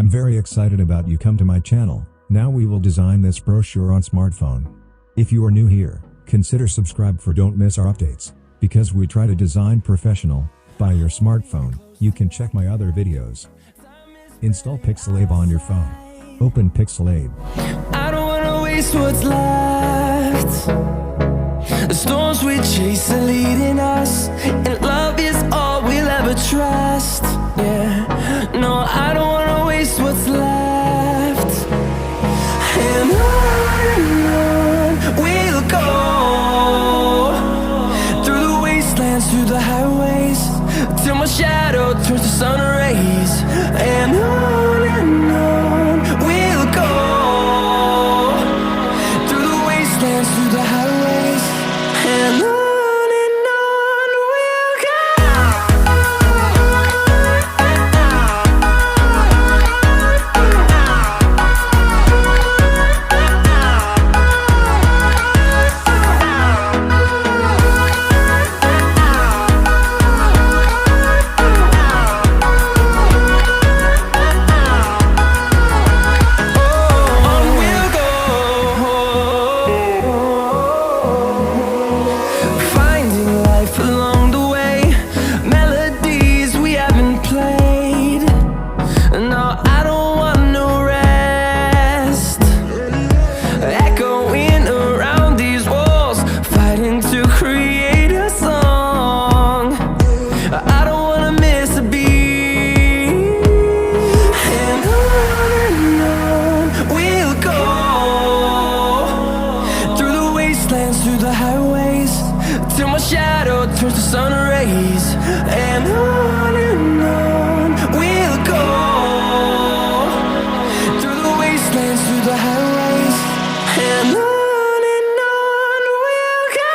I'm very excited about you come to my channel. Now we will design this brochure on smartphone. If you are new here, consider subscribe for don't miss our updates. Because we try to design professional, by your smartphone, you can check my other videos. Install Pixellab on your phone. Open Pixellab. I don't wanna waste what's left. The storms we chase are leading us, and love is all we'll ever trust. Yeah, no, I don't wanna waste what's left. And on we'll go, through the wastelands, through the highways, till my shadow turns to sun rays. And on we'll go, through the wastelands, through the highways, and on we'll go. Through the highways, till my shadow turns to sun rays. And on we'll go, through the wastelands, through the highways, and on we'll go.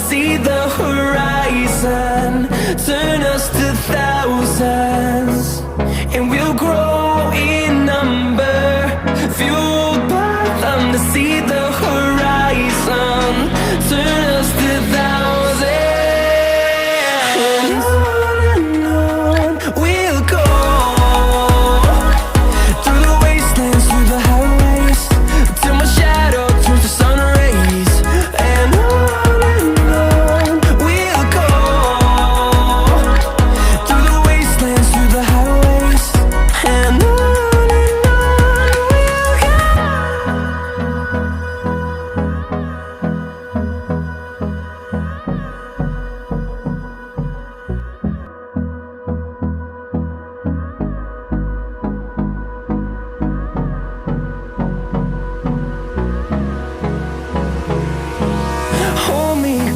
See the horizon turn us to thousands, and we'll grow in number, fueled by them to see the horizon turn us to thousands. And on we'll go, through the wastelands, through the highways, till my shadow turns to sun rays. And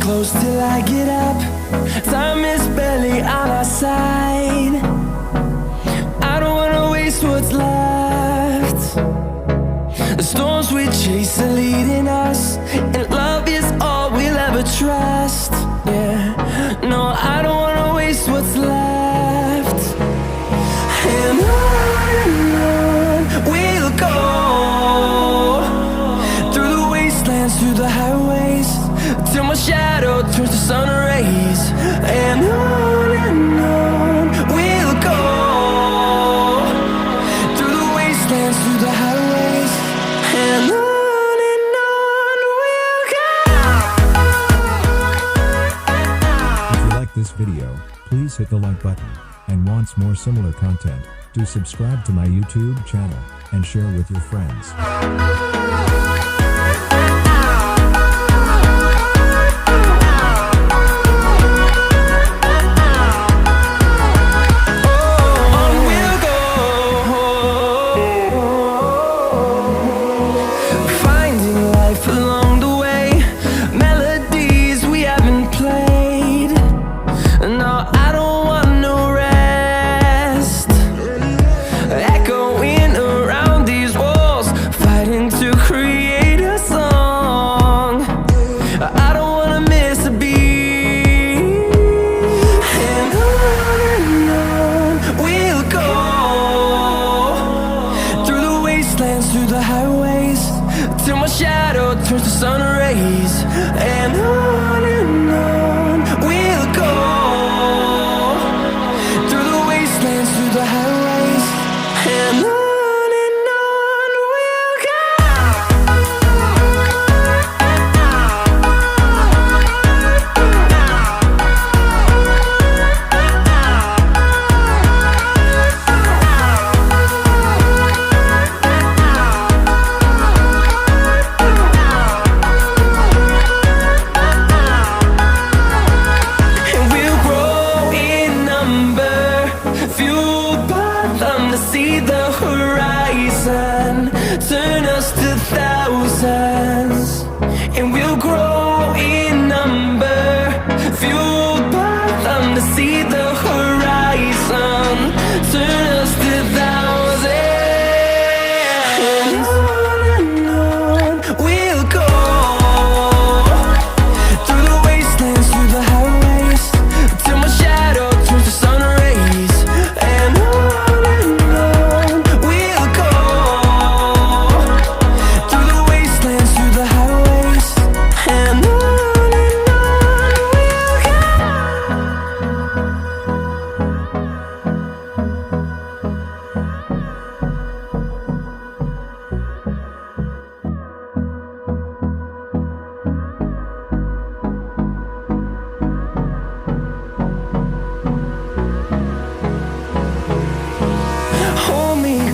close till I get up. Time is barely on our side. I don't wanna waste what's left. The storms we chase are leading us, and love is all we'll ever trust. Yeah, no, I don't wanna waste what's left. And on we'll go, through the wastelands, through the highways, till my shadow turns to sun rays. And on we'll go, through the wastelands, through the highways, and on we'll go. If you like this video, please hit the like button, and wants more similar content, do subscribe to my YouTube channel, and share with your friends. Echoing around these walls, fighting to create a song. shadow turns to sun rays, and on we'll go, through the wastelands, through the highways, and on we'll go. See the horizon, turn us to thousands, and we'll grow in number, fueled by them to see the horizon, turn us to thousands, and on we'll go, through the wastelands, through the highways, till my shadow turns to sun rays, and on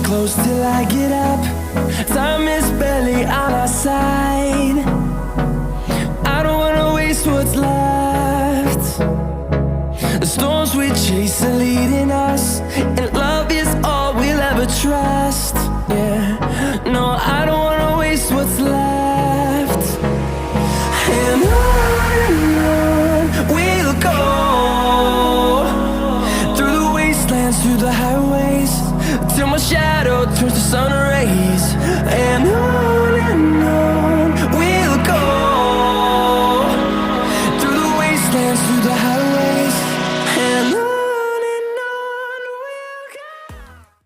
close till I get up. Time is barely on our side. I don't wanna waste what's left. The storms we chase are leading us, and